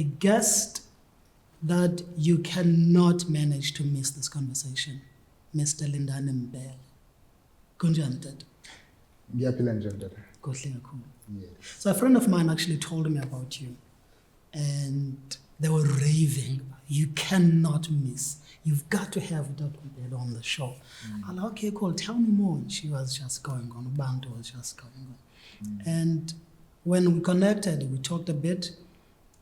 a guest that you cannot manage to miss this conversation, Mr. Lindani Mbhele. Kunjani tata? Ngiyaphila njani tata? Kuhle kakhulu. Yes. So a friend of mine actually told me about you, and they were raving. You cannot miss. You've got to have Dr. Mbhele on the show. I'm like, okay, cool. Tell me more. And she was just going on. Bantu was just going on. And when we connected, we talked a bit,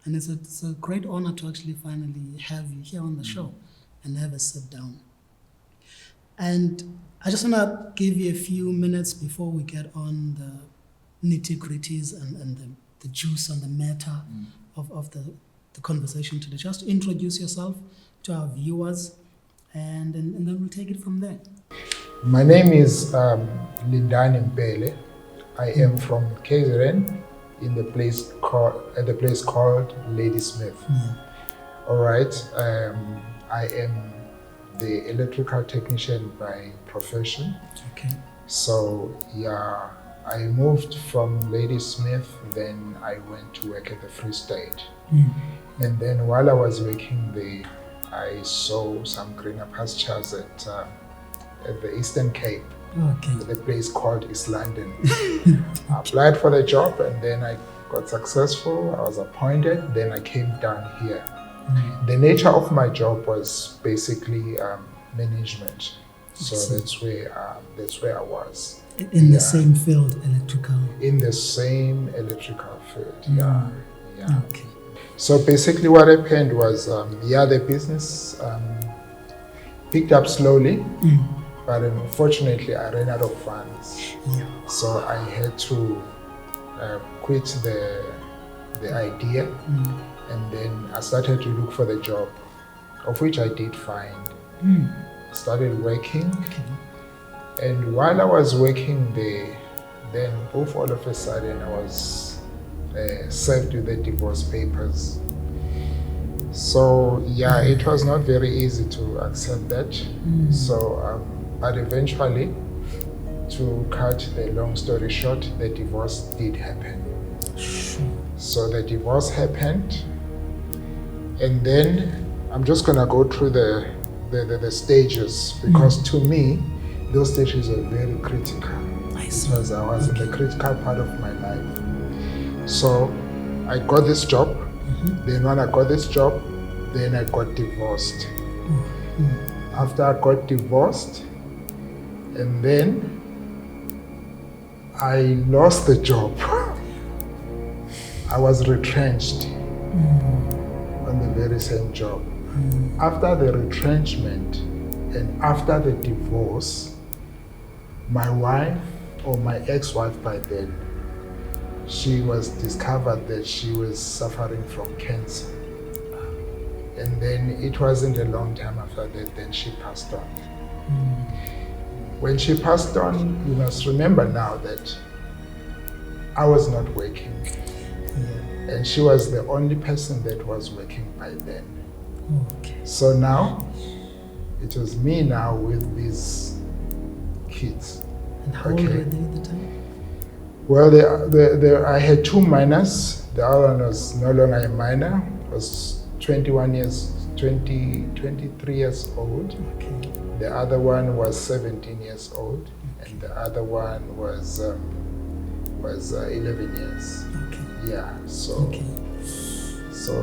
and it's a great honor to actually finally have you here on the show and have a sit down. And I just want to give you a few minutes before we get on the nitty-gritties and the juice and the matter of the conversation today. Just introduce yourself to our viewers, and then we'll take it from there. My name is Lindani Mbhele. I am from KZN in the place called Ladysmith. All right. I am the electrical technician by profession. Okay. So yeah, I moved from Ladysmith, then I went to work at the Free State. And then while I was working there, I saw some greener pastures at the Eastern Cape. Okay. The place called East London. I applied for the job, and then I got successful. I was appointed. Then I came down here. The nature of my job was basically management. So that's where I was. In the same field, electrical. In the same electrical field. Yeah. Okay. So basically, what happened was, the business picked up slowly. But unfortunately, I ran out of funds. So I had to quit the idea, and then I started to look for the job, of which I did find. Started working, and while I was working there, then all of a sudden I was served with the divorce papers. So yeah, it was not very easy to accept that. So. But eventually, to cut the long story short, the divorce did happen. So the divorce happened, and then I'm just gonna go through the stages, because to me, those stages are very critical. Because I was in the critical part of my life. So I got this job, then when I got this job, then I got divorced. After I got divorced, and then I lost the job. I was retrenched on the very same job. After the retrenchment and after the divorce, my wife, or my ex-wife by then, she was discovered that she was suffering from cancer. And then it wasn't a long time after that, then she passed on. When she passed on, you must remember now that I was not working. And she was the only person that was working by then. So now, it was me now with these kids. And how old were they at the time? Well, I had two minors. The other one was no longer a minor. Was 23 years old. Okay. The other one was 17 years old, and the other one was 11 years. Okay. Yeah. So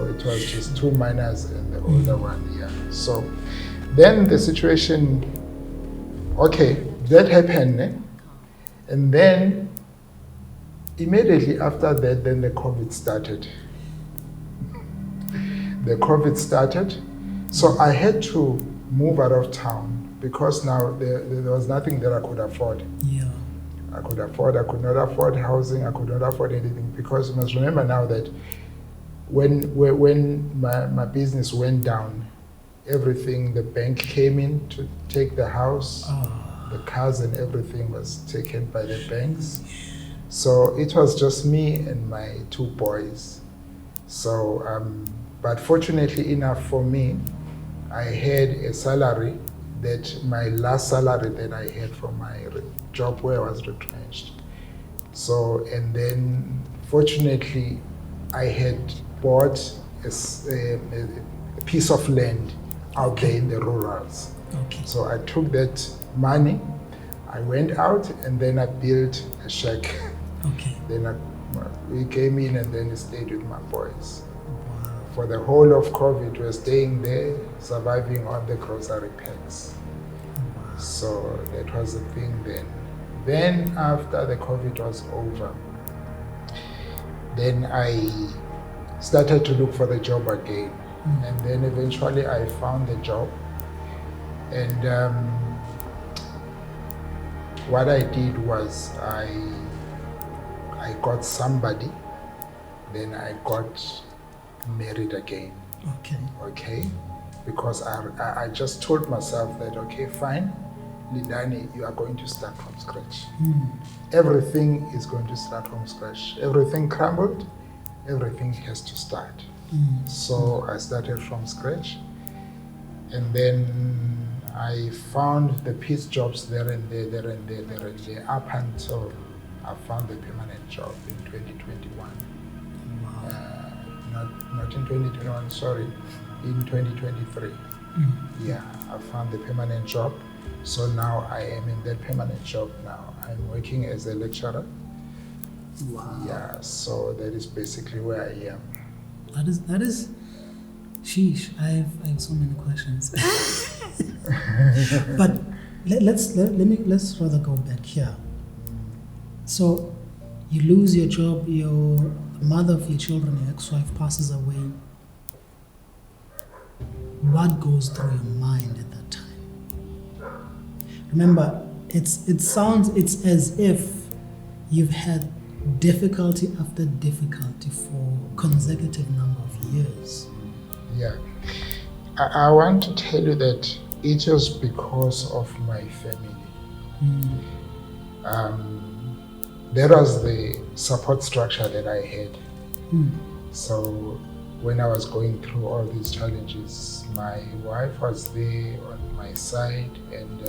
it was just two minors and the older one. Yeah. So then the situation. Okay, that happened, and then immediately after that, then the COVID started. The COVID started, so I had to move out of town, because now there was nothing that I could afford. I could not afford housing, I could not afford anything, because you must remember now that when my business went down, everything, the bank came in to take the house, the cars and everything was taken by the banks. So it was just me and my two boys. So, but fortunately enough for me, I had a salary, that my last salary that I had from my job where I was retrenched. So, and then fortunately I had bought a piece of land out there in the rurals. Okay. So I took that money, I went out, and then I built a shack. Okay. Then we came in and then stayed with my boys. Wow. For the whole of COVID, we were staying there, surviving on the grocery packs. Wow. So that was the thing then. Then after the COVID was over, then I started to look for the job again. And then eventually I found the job. And what I did was I got somebody, then I got married again. Okay. Okay? Because I just told myself that, okay, fine, Lindani, you are going to start from scratch. Everything is going to start from scratch. Everything crumbled, everything has to start. So I started from scratch, and then I found the piece jobs there and there, up until I found the permanent job in 2021. Wow. Not in 2021, sorry, in 2023. Yeah, I found the permanent job. So now I am in that permanent job now. I'm working as a lecturer. Wow. Yeah, so that is basically where I am. That is, sheesh. I have so many questions. But let's rather go back here. So you lose your job, your mother of your children, your ex-wife passes away. What goes through your mind at that time? Remember, it's as if you've had difficulty after difficulty for consecutive number of years. Yeah, I want to tell you that it was because of my family. That was the support structure that I had. So when I was going through all these challenges, my wife was there on my side, and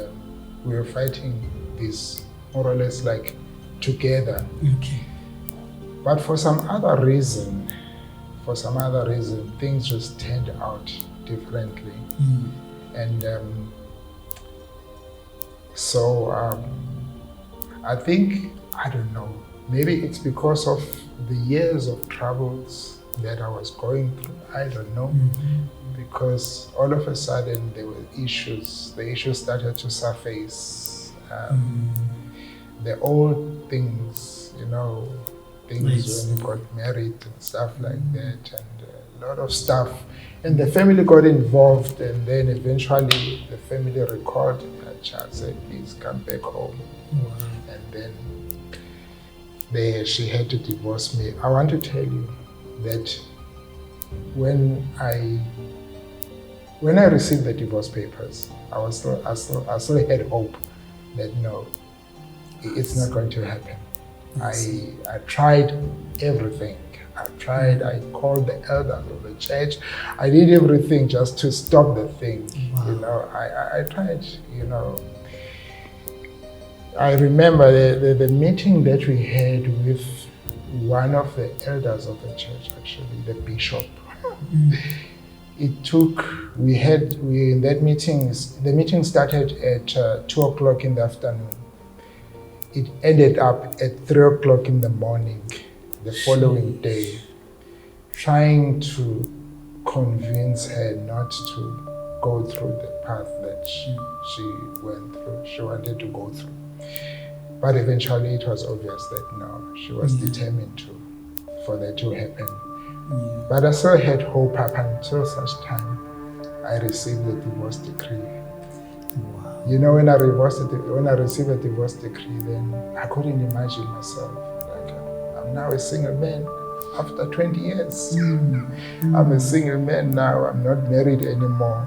we were fighting this more or less like together. Okay. But for some other reason, things just turned out differently. And so I think, I don't know, maybe it's because of the years of troubles that I was going through. I don't know. Because all of a sudden there were issues. The issues started to surface. The old things, things when you got married and stuff like that, and a lot of stuff. And the family got involved, and then eventually the family recalled her child, said, please come back home. And then she had to divorce me. I want to tell you that when I received the divorce papers, I still had hope that no, it's not going to happen. I tried everything. I called the elders of the church. I did everything just to stop the thing. I tried, I remember the meeting that we had with one of the elders of the church, actually, the bishop. In that meeting, the meeting started at 2 o'clock in the afternoon. It ended up at 3 o'clock in the morning, the following day, trying to convince her not to go through the path that she went through, she wanted to go through. But eventually it was obvious that no, she was determined for that to happen. But I still had hope up until such time I received the divorce decree. Wow. When I received a divorce decree, then I couldn't imagine myself. Like, I'm now a single man after 20 years. I'm a single man now, I'm not married anymore.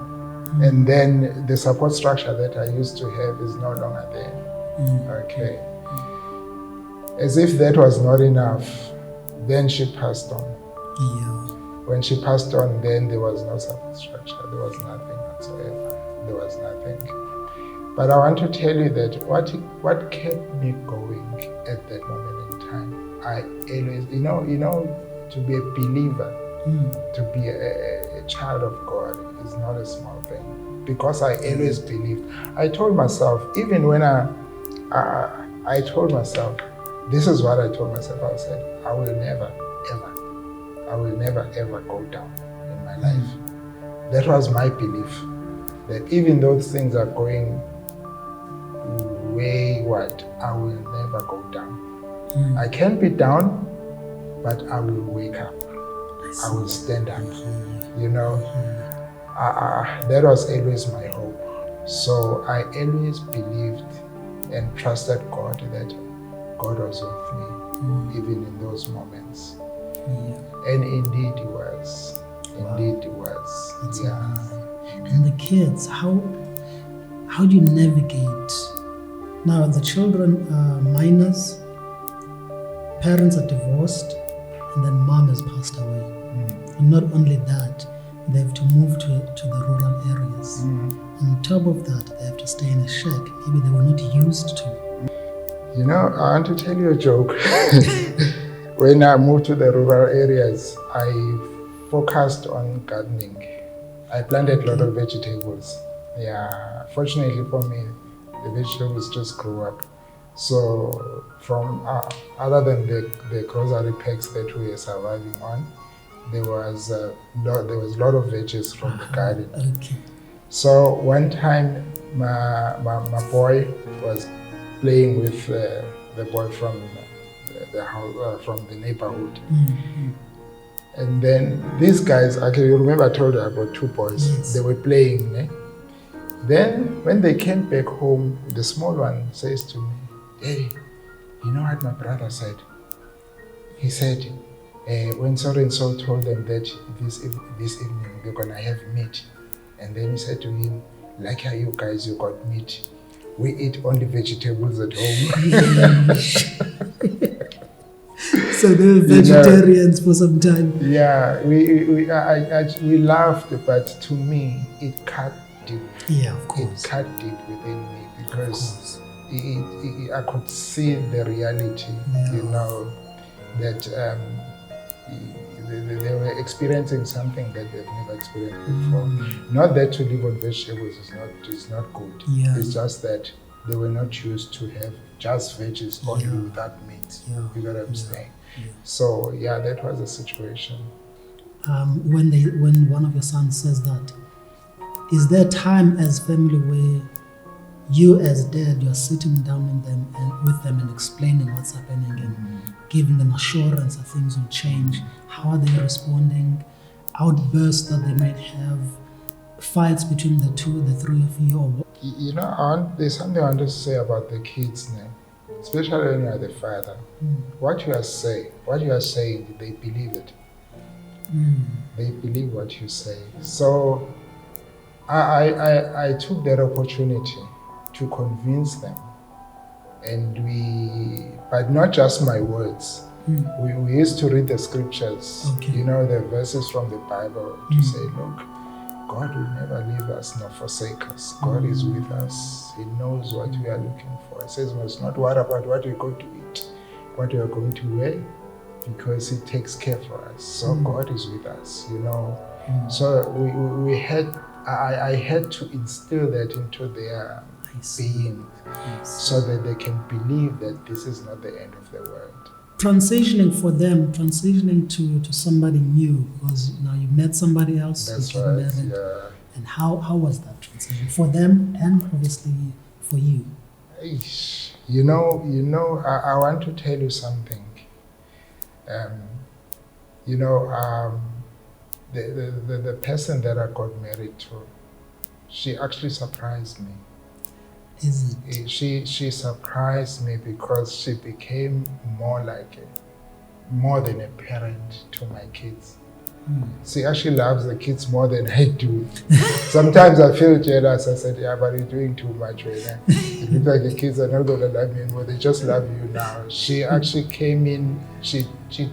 And then the support structure that I used to have is no longer there. Okay. As if that was not enough, then she passed on. When she passed on, then there was no support structure. There was nothing whatsoever. There was nothing. But I want to tell you that what kept me going at that moment in time, I always, to be a believer, To be a child of God is not a small thing. Because I always believed. I told myself, even when I told myself, this is what I told myself. I said, I will never, ever go down in my life. That was my belief. That even though things are going wayward, I will never go down. I can be down, but I will wake up. I will stand up. You know, that was always my hope. So I always believed and trusted God that God was with me, even in those moments. And indeed He was. Indeed He was. That's amazing. And the kids, how do you navigate? Now the children are minors, parents are divorced, and then mom has passed away. And not only that, they have to move to the rural areas. On top of that, they have to stay in a shack. Maybe they were not used to. You know, I want to tell you a joke. When I moved to the rural areas, I focused on gardening. I planted a lot of vegetables. Yeah, fortunately for me, the vegetables just grew up. So from other than the grocery packs that we were surviving on, there was a lot of veggies from the garden. Okay. So one time, my boy was playing with the boy from the house, from the neighborhood. And then these guys, actually, you remember I told you I got two boys. Yes. They were playing. Then when they came back home, the small one says to me, "Hey, you know what my brother said? He said, when so-and-so told them that this evening they're going to have meat. And then he said to him, like how you guys, you got meat. We eat only vegetables at home." So they were vegetarians for some time. Yeah, we laughed, but to me, it cut deep. Yeah, of course. It cut deep within me because I could see the reality, you know, that they were experiencing something that they've never experienced before. Not that to live on vegetables is not good. Yeah. It's just that they were not used to have just veggies only without meat. You got what I'm saying? Yeah. So yeah, that was the situation. When one of your sons says that, is there time as family where you as dad, you're sitting down with them and explaining what's happening and giving them assurance that things will change? How are they responding? Outbursts that they might have, fights between the three of you? Or You know, there's something I want to say about the kids now, especially when you are the father. What you are saying, they believe it. They believe what you say. So I took that opportunity to convince them, but not just my words. We used to read the scriptures, you know, the verses from the Bible to say, look, God will never leave us nor forsake us. God is with us. He knows what we are looking for. He says, let's not worry about what we're going to eat, what we are going to wear, because He takes care for us. So God is with us, you know. So I had to instill that into their being, so that they can believe that this is not the end of the world. Transitioning for them, to somebody new, because now you met somebody else, That's you get right, married. yeah. And how was that transition for them and obviously for you? You know, I want to tell you something. The person that I got married to, she actually surprised me. Is it? She surprised me because she became more than a parent to my kids. She actually loves the kids more than I do. Sometimes I feel jealous. I said, yeah, but you're doing too much right now. It looks like the kids are not going to love me anymore. They just love you now. She actually came in, she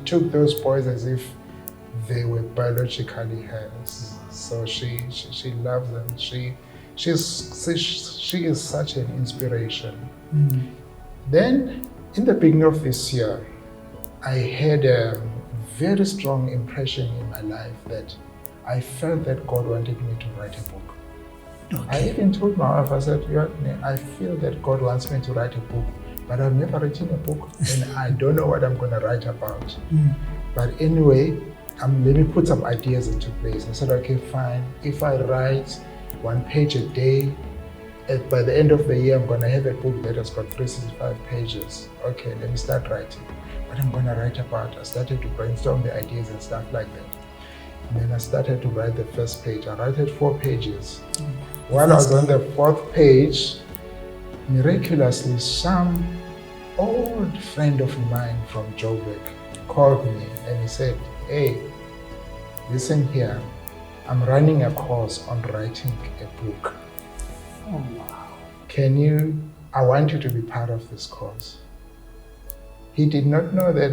took those boys as if they were biologically hers. So she loves them. She is such an inspiration. Then, in the beginning of this year, I had a very strong impression in my life that I felt that God wanted me to write a book. I Okay. even told my wife, I said, I feel that God wants me to write a book, but I've never written a book and I don't know what I'm going to write about. But anyway, let me put some ideas into place. I said, okay, fine. If I write 1 page a day, by the end of the year, I'm going to have a book that has got 365 pages. Okay, let me start writing. What I'm going to write about, I started to brainstorm the ideas and stuff like that. And then I started to write the first page. I wrote 4 pages. While I was on the 4th page, miraculously, some old friend of mine from Joburg called me and he said, hey, listen here, I'm running a course on writing a book. Oh, wow. I want you to be part of this course. He did not know that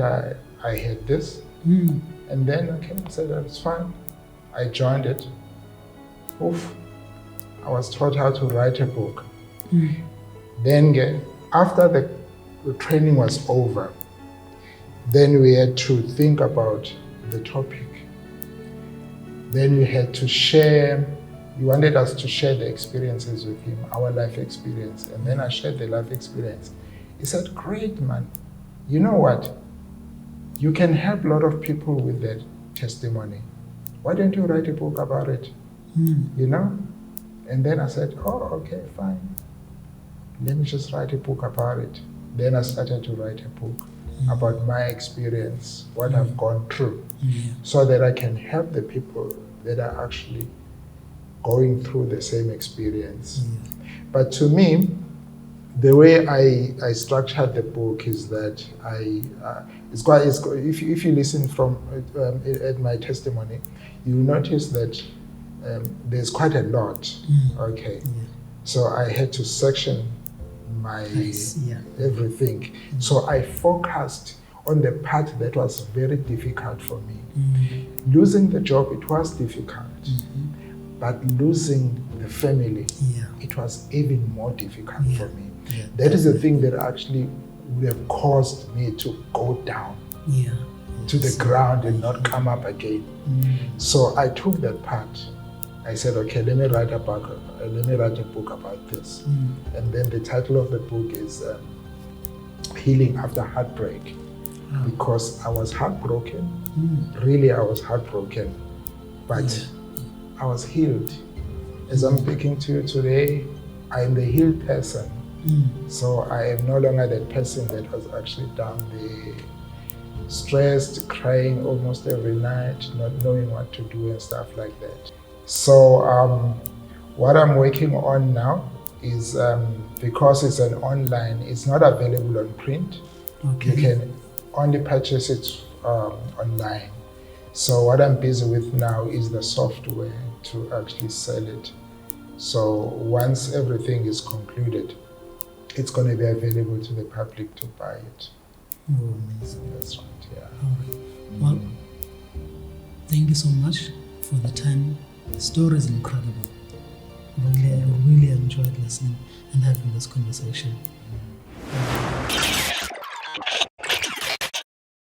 I had this. And then I said, that's fine. I joined it. Oof. I was taught how to write a book. Then after the training was over, then we had to think about the topic. Then we had to share, he wanted us to share the experiences with him, our life experience. And then I shared the life experience. He said, great, man. You know what? You can help a lot of people with their testimony. Why don't you write a book about it? You know? And then I said, oh, okay, fine. Let me just write a book about it. Then I started to write a book about my experience, what I've gone through, so that I can help the people that are actually going through the same experience. But to me, the way I structured the book is that if you listen from at my testimony, you notice that there's quite a lot. Okay, so I had to section my everything. So I focused on the part that was very difficult for me. Losing the job, it was difficult, but losing the family, it was even more difficult for me. That is the thing that actually would have caused me to go down to the ground and not come up again. So I took that part. I said, okay, let me write a book about this. And then the title of the book is Healing After Heartbreak, because I was heartbroken. Really, I was heartbroken, but I was healed. As I'm speaking to you today, I am the healed person. So I am no longer that person that was actually down there, stressed, crying almost every night, not knowing what to do and stuff like that. So what I'm working on now is, because it's an online, it's not available on print. You can only purchase it online. So what I'm busy with now is the software to actually sell it. So once everything is concluded, it's going to be available to the public to buy it. Oh, amazing. That's right, yeah. All right. Well, thank you so much for the time. The story is incredible. I really enjoyed listening and having this conversation.